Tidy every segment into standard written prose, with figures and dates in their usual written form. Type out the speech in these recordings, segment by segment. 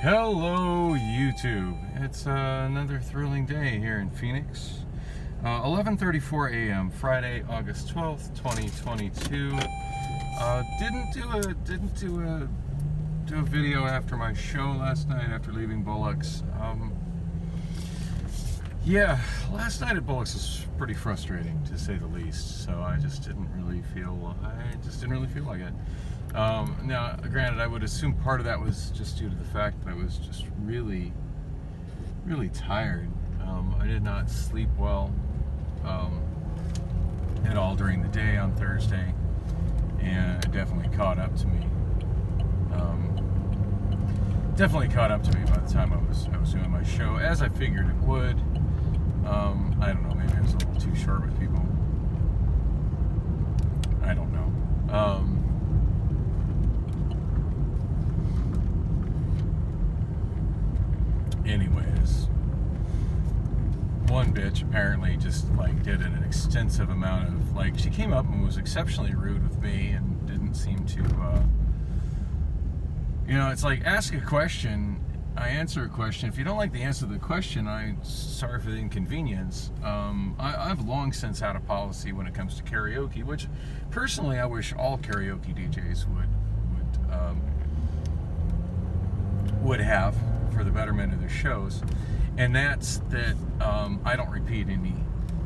Hello, YouTube. It's another thrilling day here in Phoenix. 11:34 a.m. Friday, August 12th, 2022. Didn't do a video after my show last night after leaving Bullocks. Yeah, last night at Bullocks was pretty frustrating to say the least. So I just didn't really feel like it. Now, granted, I would assume part of that was just due to the fact that I was just really tired. I did not sleep well at all during the day on Thursday, and it definitely caught up to me. Definitely caught up to me by the time I was doing my show, as I figured it would. I don't know, maybe I was a little too short with people. I don't know. Anyways, one bitch apparently just did an extensive amount of she came up and was exceptionally rude with me and didn't seem to it's like, ask a question, I answer a question. If you don't like the answer to the question, I'm sorry for the inconvenience. I've long since had a policy when it comes to karaoke, which personally I wish all karaoke DJs would have for the betterment of their shows, and that's that I don't repeat any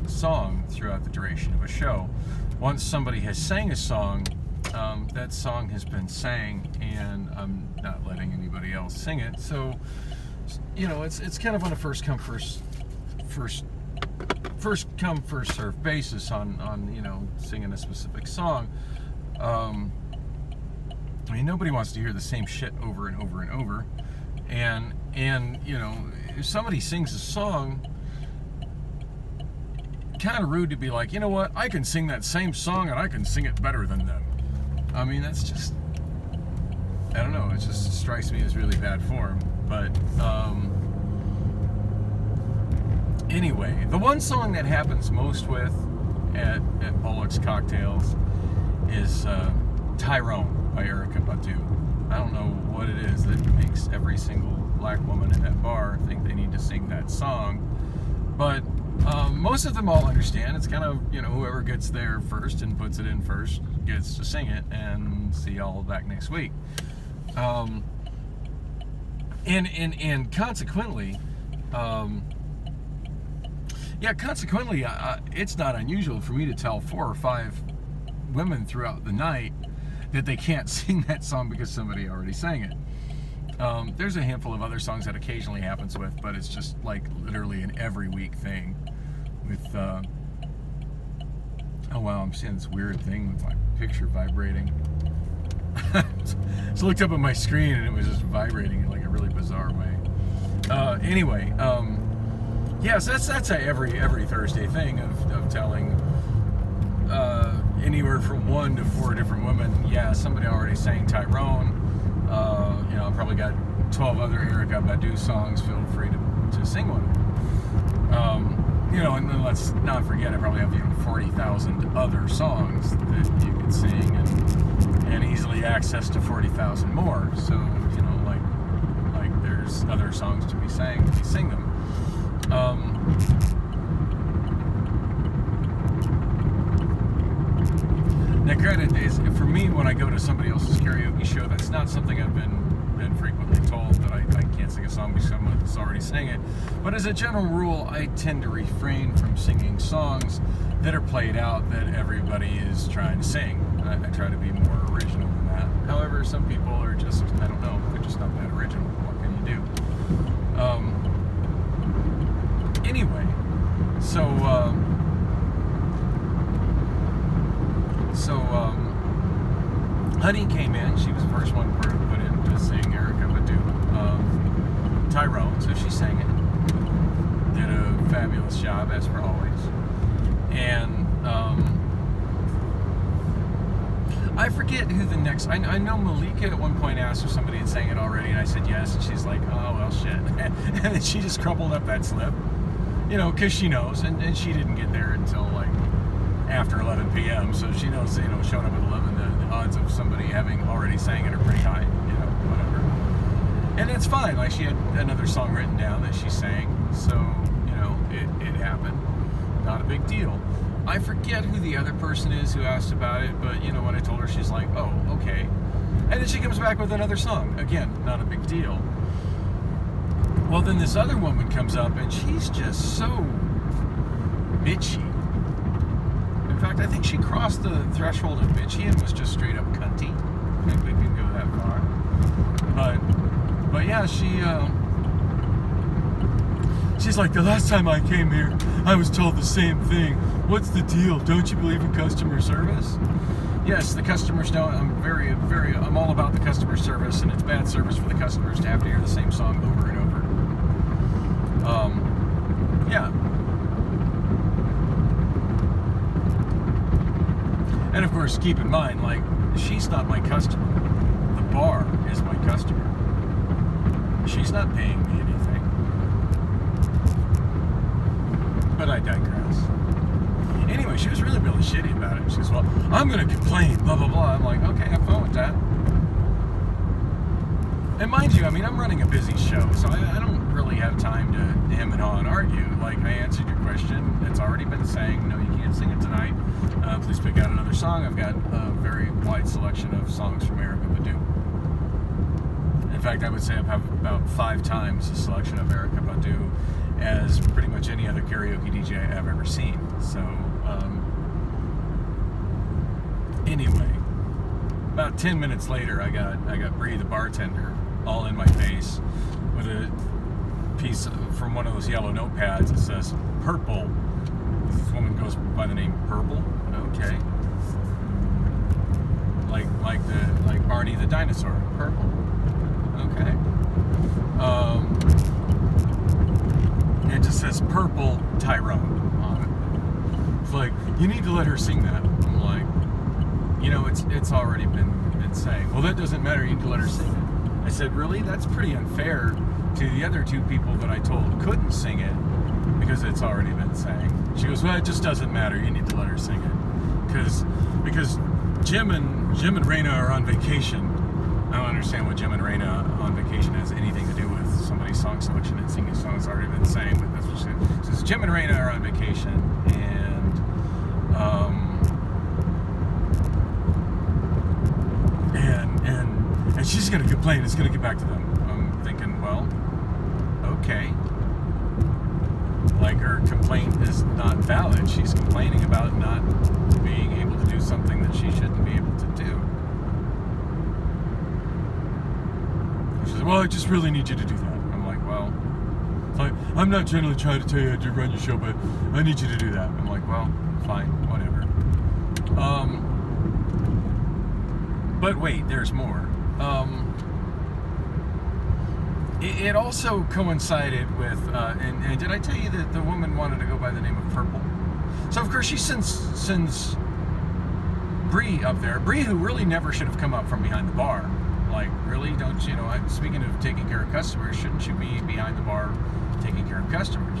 song throughout the duration of a show. Once somebody has sang a song, that song has been sang, and I'm not letting anybody else sing it. So, it's kind of on a first come first serve basis on singing a specific song. I mean, nobody wants to hear the same shit over and over and over. And if somebody sings a song, kind of rude to be like, you know what, I can sing that same song and I can sing it better than them. I mean, that's just, I don't know, it just strikes me as really bad form. But anyway, the one song that happens most with at Bullocks Cocktails is Tyrone by Erykah Badu. I don't know what it is that makes every single black woman in that bar think they need to sing that song, but most of them all understand. It's kind of, whoever gets there first and puts it in first gets to sing it, and see y'all back next week. And consequently, it's not unusual for me to tell 4 or 5 women throughout the night that they can't sing that song because somebody already sang it. There's a handful of other songs that occasionally happens with, but it's just literally an every week thing with, oh wow, I'm seeing this weird thing with my picture vibrating. So I looked up at my screen and it was just vibrating in a really bizarre way. Anyway, so that's a every Thursday thing of telling anywhere from 1 to 4 different women, yeah, somebody already sang Tyrone. I probably got 12 other Erykah Badu songs. Feel free to sing one. And then let's not forget, I probably have 40,000 other songs that you could sing, and easily access to 40,000 more. So there's other songs to be sang if you sing them. Now, granted, for me, when I go to somebody else's karaoke show, that's not something I've been frequently told, that I can't sing a song because someone's already sang it. But as a general rule, I tend to refrain from singing songs that are played out that everybody is trying to sing. I try to be more original than that. However, some people are just, I don't know, they're just not that original. What can you do? Anyway, so Honey came in. She was the first one put in to sing Erykah Badu, Tyrone, so she sang it. Did a fabulous job, as per always. And I forget who the next, I know Malika at one point asked if somebody had sang it already, and I said yes, and she's like, oh, well, shit. And then she just crumpled up that slip, because she knows, and she didn't get there until after 11 p.m. So she knows, showing up at 11, the odds of somebody having already sang it are pretty high, whatever. And that's fine. Like, she had another song written down that she sang, so, you know, it happened. Not a big deal. I forget who the other person is who asked about it, but, you know, when I told her, she's like, oh, okay. And then she comes back with another song. Again, not a big deal. Well, then this other woman comes up, and she's just so bitchy. In fact, I think she crossed the threshold of bitchy and was just straight up cunty. I think we can go that far. But yeah, she's like, the last time I came here, I was told the same thing. What's the deal? Don't you believe in customer service? Yes, the customers don't. I'm all about the customer service, and it's bad service for the customers to have to hear the same song over and over. Yeah. And of course, keep in mind, like, she's not my customer. The bar is my customer. She's not paying me anything. But I digress. Anyway, she was really shitty about it. She goes, well, I'm going to complain, blah, blah, blah. I'm like, okay, have fun with that. And mind you, I mean, I'm running a busy show, so I don't really have time to hem and haw and argue. Like, I answered your question. It's already been sang. No, you can't sing it tonight. Please pick out another song. I've got a very wide selection of songs from Erykah Badu. In fact, I would say I have about 5 times the selection of Erykah Badu as pretty much any other karaoke DJ I've ever seen. So, anyway, about 10 minutes later, I got Bree, the bartender, all in my face with a piece from one of those yellow notepads that says "Purple." This woman goes by the name Purple. Okay, like Barney the dinosaur. Purple. Okay. It just says "Purple Tyrone" on it. It's like, you need to let her sing that. I'm like, you know, it's already been sang. Well, that doesn't matter. You need to let her sing it. I said, really? That's pretty unfair to the other 2 people that I told couldn't sing it because it's already been sang. She goes, well, it just doesn't matter. You need to let her sing it because Jim and Raina are on vacation. I don't understand what Jim and Raina on vacation has anything to do with somebody's song selection and singing songs already been sang. But that's what she says. Jim and Raina are on vacation, and she's gonna complain. It's gonna get back to them. I'm thinking, well, okay. Like, her complaint is not valid. She's complaining about not being able to do something that she shouldn't be able to do. She said, well, I just really need you to do that. I'm like, well, it's like, I'm not generally trying to tell you how to run your show, but I need you to do that. I'm like, well, fine, whatever. But wait, there's more. It also coincided with, and did I tell you that the woman wanted to go by the name of Purple? So, of course, she sends Bree up there. Bree, who really never should have come up from behind the bar. Like, really? Don't you know, speaking of taking care of customers, shouldn't you be behind the bar taking care of customers?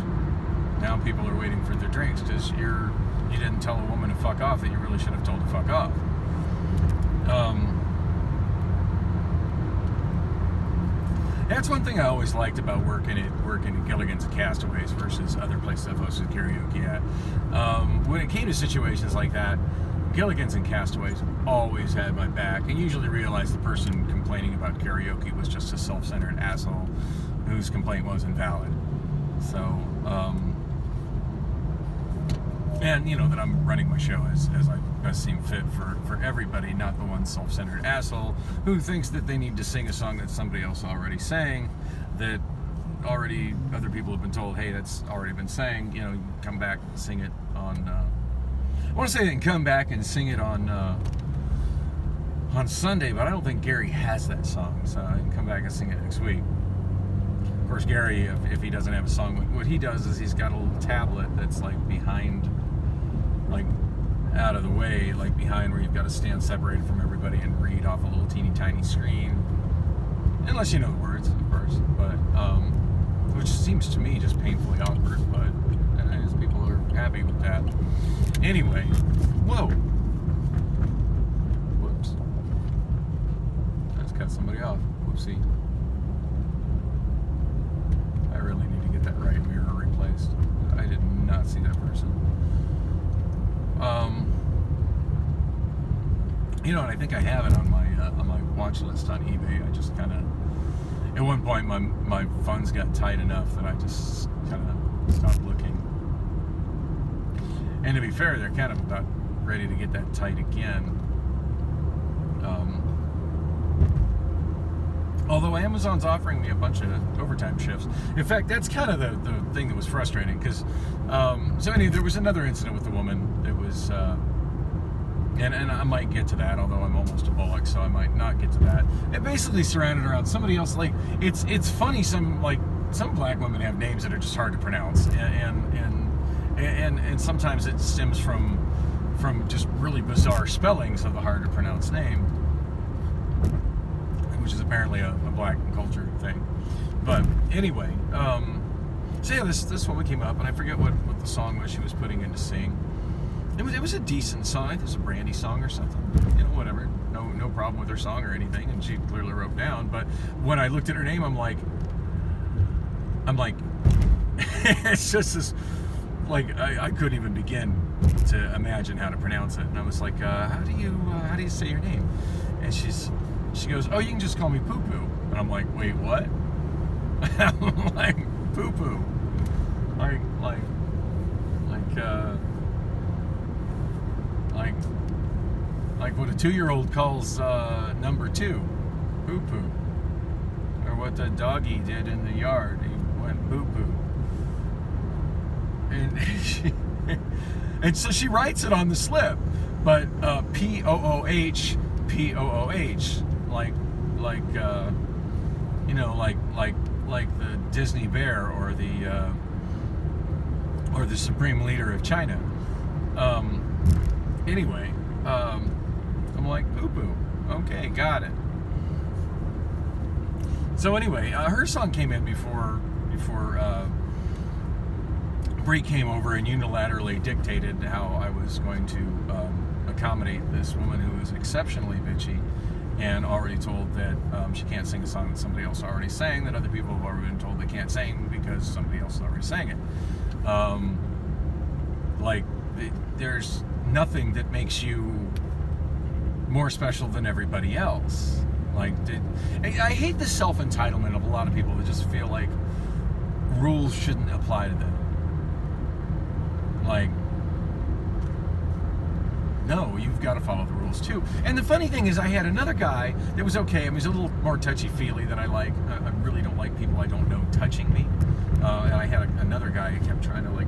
Now people are waiting for their drinks because you didn't tell a woman to fuck off that you really should have told to fuck off. That's one thing I always liked about working at Gilligan's and Castaways versus other places I've hosted karaoke at. When it came to situations like that, Gilligan's and Castaways always had my back, and usually realized the person complaining about karaoke was just a self-centered asshole whose complaint was invalid. So, and you know that I'm running my show as I best seem fit for everybody, not the one self-centered asshole who thinks that they need to sing a song that somebody else already sang, that already other people have been told, hey, that's already been sang, you know, you come back and sing it on, I want to say they can come back and sing it on Sunday, but I don't think Gary has that song, so I can come back and sing it next week. Of course, Gary, if he doesn't have a song, what he does is he's got a little tablet that's like behind, like out of the way, like behind where you've got to stand separated from everybody and read off a little teeny tiny screen. Unless you know the words, of course, but which seems to me just painfully awkward, but as people are happy with that. Anyway, whoa. Whoops. I just cut somebody off. Whoopsie. You know, and I think I have it on my watch list on eBay. I just kind of, at one point, my funds got tight enough that I just kind of stopped looking. And to be fair, they're kind of about ready to get that tight again. Although Amazon's offering me a bunch of overtime shifts. In fact, that's kind of the thing that was frustrating, because there was another incident with the woman that was, and I might get to that, although I'm almost a Bullock, so I might not get to that. It basically surrounded around somebody else. Like, it's funny, some black women have names that are just hard to pronounce, and sometimes it stems from just really bizarre spellings of the hard to pronounce name, which is apparently a black culture thing. But anyway, so yeah, this woman came up, and I forget what the song was she was putting in to sing. It was a decent song. I think it was a Brandy song or something. You know, whatever. No problem with her song or anything, and she clearly wrote down. But when I looked at her name, I'm like, it's just this, like, I couldn't even begin to imagine how to pronounce it. And I was like, how do you say your name? And she goes, oh, you can just call me Poo Poo. And I'm like, wait, what? I'm like, Poo Poo. Like what a 2-year-old calls number 2, Poo Poo. Or what the doggy did in the yard. He went Poo Poo. And so she writes it on the slip, but P-O-O-H, P-O-O-H, like the Disney bear or the supreme leader of China. Anyway, I'm like, Poo Poo. Okay, got it. So anyway, her song came in before Bree came over and unilaterally dictated how I was going to accommodate this woman who is exceptionally bitchy, and already told that she can't sing a song that somebody else already sang, that other people have already been told they can't sing because somebody else already sang it. There's nothing that makes you more special than everybody else. I hate the self-entitlement of a lot of people that just feel like rules shouldn't apply to them. No, you've got to follow the rules too. And the funny thing is, I had another guy that was okay. I mean, he's a little more touchy-feely than I like. I really don't like people I don't know touching me. And I had another guy who kept trying to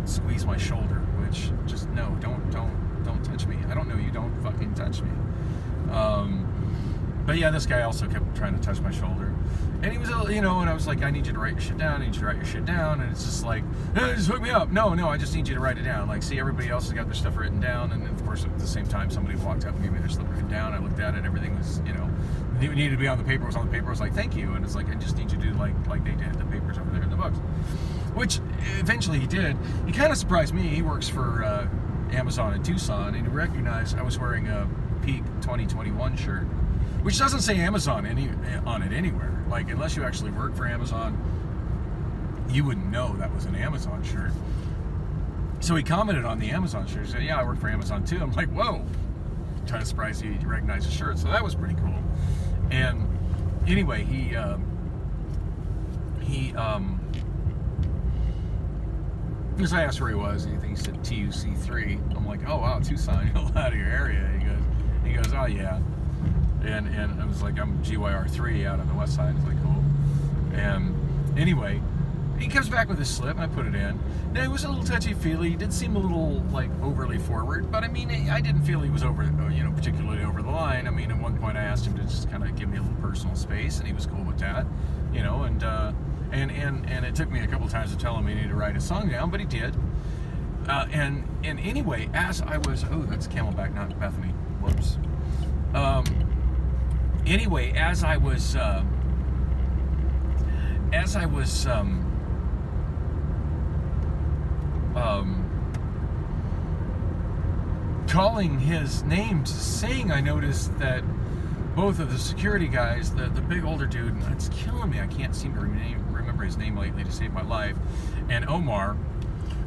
squeeze my shoulder, which just no, don't touch me. I don't know you. Don't fucking touch me. But yeah, this guy also kept trying to touch my shoulder. And he was, and I was like, I need you to write your shit down. I need you to write your shit down. And it's just like, hey, just hook me up. No, I just need you to write it down. See, everybody else has got their stuff written down. And of course, at the same time, somebody walked up and gave me their stuff written down. I looked at it. Everything was, needed to be on the paper. It was on the paper. I was like, thank you. And it's like, I just need you to do like they did. The paper's over there in the books. Which eventually he did. He kind of surprised me. He works for Amazon in Tucson. And he recognized I was wearing a Peak 2021 shirt, which doesn't say Amazon on it anywhere. Unless you actually work for Amazon, you wouldn't know that was an Amazon shirt. So he commented on the Amazon shirt. He said, yeah, I work for Amazon too. I'm like, whoa. Kind of surprised he recognized the shirt. So that was pretty cool. And anyway, he because I asked where he was, and he said TUC3. I'm like, oh wow, Tucson, you're out of your area. He goes, oh yeah. And I was like, I'm GYR3 out on the west side. It's like, cool. And anyway, he comes back with his slip, and I put it in. Now, he was a little touchy-feely. He did seem a little, overly forward. But, I mean, I didn't feel he was particularly over the line. I mean, at one point I asked him to just kind of give me a little personal space, and he was cool with that. And it took me a couple times to tell him he needed to write a song down, but he did. And anyway, as I was... Oh, that's Camelback, not Bethany. Whoops. Anyway, as I was calling his name to sing, I noticed that both of the security guys, the big older dude, and it's killing me, I can't seem to remember his name lately to save my life, and Omar,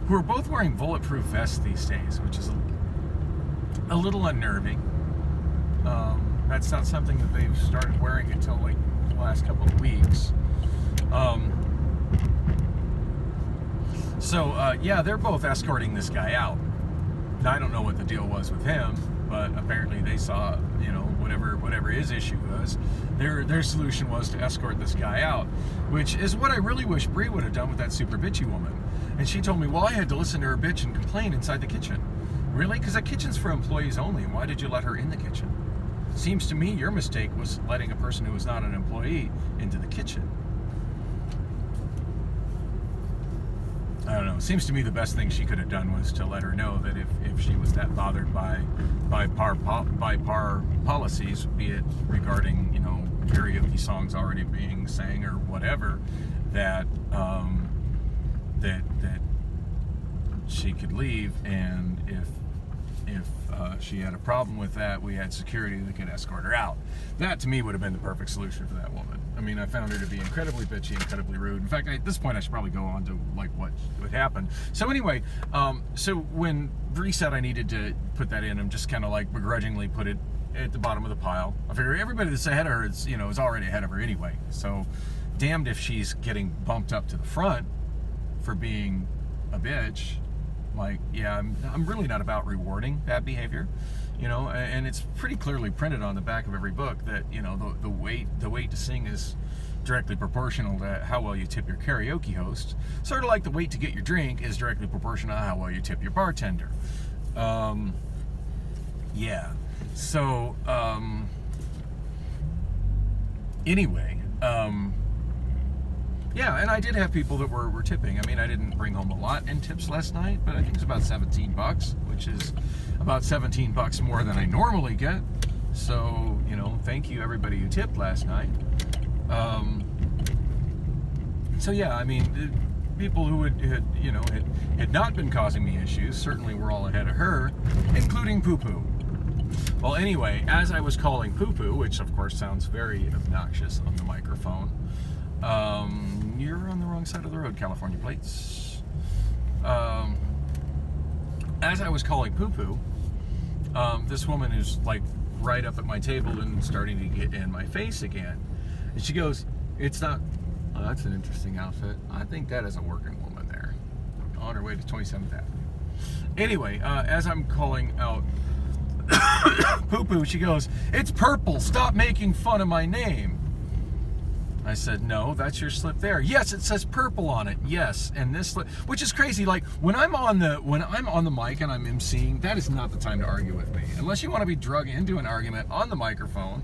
who are both wearing bulletproof vests these days, which is a little unnerving. That's not something that they've started wearing until like the last couple of weeks. Yeah, they're both escorting this guy out. Now, I don't know what the deal was with him, but apparently they saw, whatever his issue was. Their solution was to escort this guy out, which is what I really wish Bree would have done with that super bitchy woman. And she told me, well, I had to listen to her bitch and complain inside the kitchen. Really? Because that kitchen's for employees only. Why did you let her in the kitchen? Seems to me your mistake was letting a person who was not an employee into the kitchen. I don't know. It seems to me the best thing she could have done was to let her know that if she was that bothered by par policies, be it regarding, karaoke songs already being sang or whatever, that she could leave, and if she had a problem with that, we had security that could escort her out. That, to me, would have been the perfect solution for that woman. I mean, I found her to be incredibly bitchy, incredibly rude. In fact, at this point, I should probably go on to, what happened. So anyway, so when Bree said I needed to put that in, I'm just kind of, begrudgingly put it at the bottom of the pile. I figure everybody that's ahead of her is already ahead of her anyway. So, damned if she's getting bumped up to the front for being a bitch. I'm really not about rewarding bad behavior, and it's pretty clearly printed on the back of every book that, the weight to sing is directly proportional to how well you tip your karaoke host. Sort of like the weight to get your drink is directly proportional to how well you tip your bartender. And I did have people that were tipping. I mean, I didn't bring home a lot in tips last night, but I think it's about $17, which is about $17 more than I normally get. So, thank you everybody who tipped last night. People who had not been causing me issues certainly were all ahead of her, including Poo Poo. Well, anyway, as I was calling Poo Poo, which of course sounds very obnoxious on the microphone, you're on the wrong side of the road, California plates. As I was calling Poo Poo, this woman is right up at my table and starting to get in my face again. And she goes, it's not, oh, that's an interesting outfit. I think that is a working woman there on her way to 27th Avenue. Anyway, as I'm calling out Poo Poo, she goes, it's purple, stop making fun of my name. I said, no, that's your slip there. Yes, it says purple on it. Yes, and this slip, which is crazy. When I'm on the mic and I'm emceeing, that is not the time to argue with me. Unless you want to be drug into an argument on the microphone,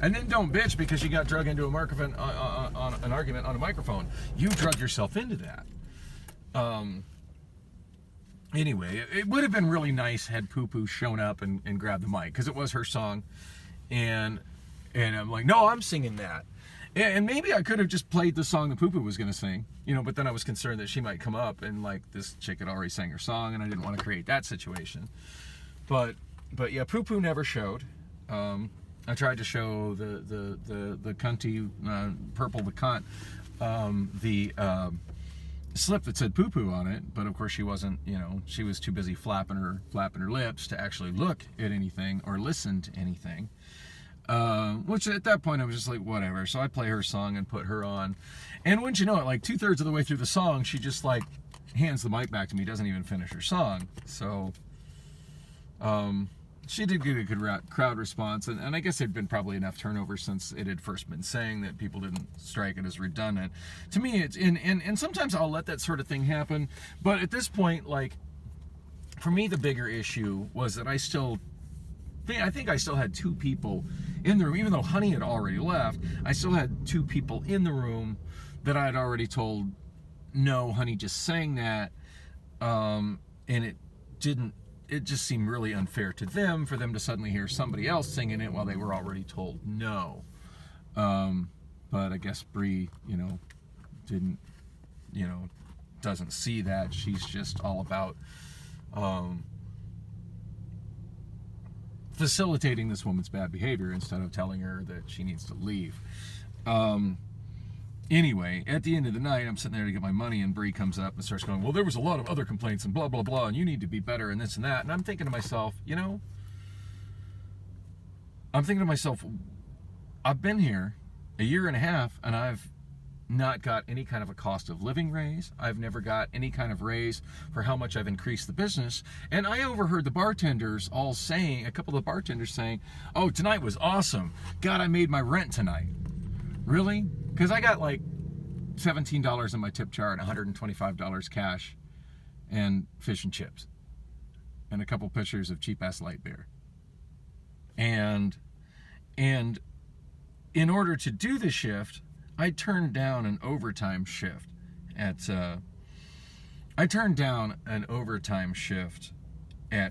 and then don't bitch because you got drug into a microphone on an argument on a microphone. You drug yourself into that. Anyway, it would have been really nice had Poo Poo shown up and grabbed the mic, because it was her song, and I'm like, no, I'm singing that. And maybe I could have just played the song that Poo Poo was going to sing, but then I was concerned that she might come up and this chick had already sang her song, and I didn't want to create that situation. But yeah, Poo Poo never showed. I tried to show the cunty, purple the cunt, the slip that said Poo Poo on it, but of course she wasn't, she was too busy flapping her lips to actually look at anything or listen to anything. Which at that point I was just like, whatever. So I play her song and put her on. And wouldn't you know it, 2/3 of the way through the song, she just hands the mic back to me, doesn't even finish her song. So, she did get a good crowd response. And I guess there'd been probably enough turnover since it had first been sang that people didn't strike it as redundant. To me, it's, and sometimes I'll let that sort of thing happen. But at this point, for me, the bigger issue was that I think I still had two people in the room, even though Honey had already left. I still had two people in the room that I had already told, no, Honey just sang that, and it just seemed really unfair to them for them to suddenly hear somebody else singing it while they were already told no. But I guess Bree, didn't, doesn't see that. She's just all about facilitating this woman's bad behavior instead of telling her that she needs to leave. Anyway, at the end of the night, I'm sitting there to get my money, and Bree comes up and starts going, well, there was a lot of other complaints and blah, blah, blah, and you need to be better and this and that. And I'm thinking to myself, I'm thinking to myself, I've been here a year and a half, and I've not got any kind of a cost of living raise. I've never got any kind of raise for how much I've increased the business. And I overheard the bartenders all saying, a couple of the bartenders saying, oh, tonight was awesome. God, I made my rent tonight. Really? Because I got like $17 in my tip jar and $125 cash and fish and chips and a couple pitchers of cheap ass light beer. And in order to do the shift, I turned down an overtime shift at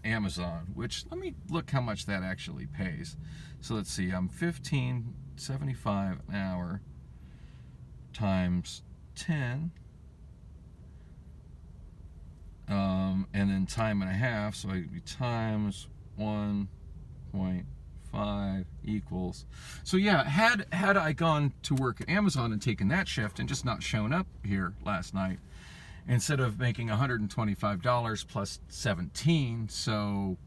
Amazon, which, let me look how much that actually pays. So let's see, I'm $15.75 an hour times 10, and then time and a half, so I times 1.5 equals. So yeah, had I gone to work at Amazon and taken that shift and just not shown up here last night, instead of making $125 plus 17, so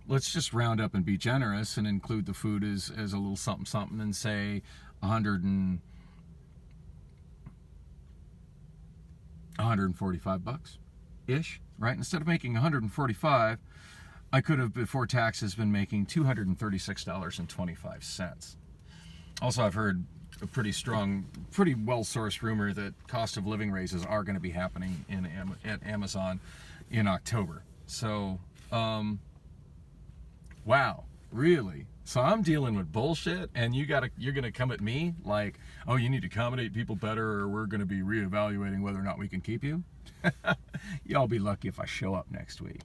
let's just round up and be generous and include the food as a little something something and say 145 bucks ish, right? Instead of making 145, I could have, before taxes, been making $236.25. Also, I've heard a pretty well-sourced rumor that cost of living raises are going to be happening at Amazon in October. So, wow, really? So I'm dealing with bullshit, and you're gonna come at me like, oh, you need to accommodate people better, or we're gonna be reevaluating whether or not we can keep you. Y'all be lucky if I show up next week.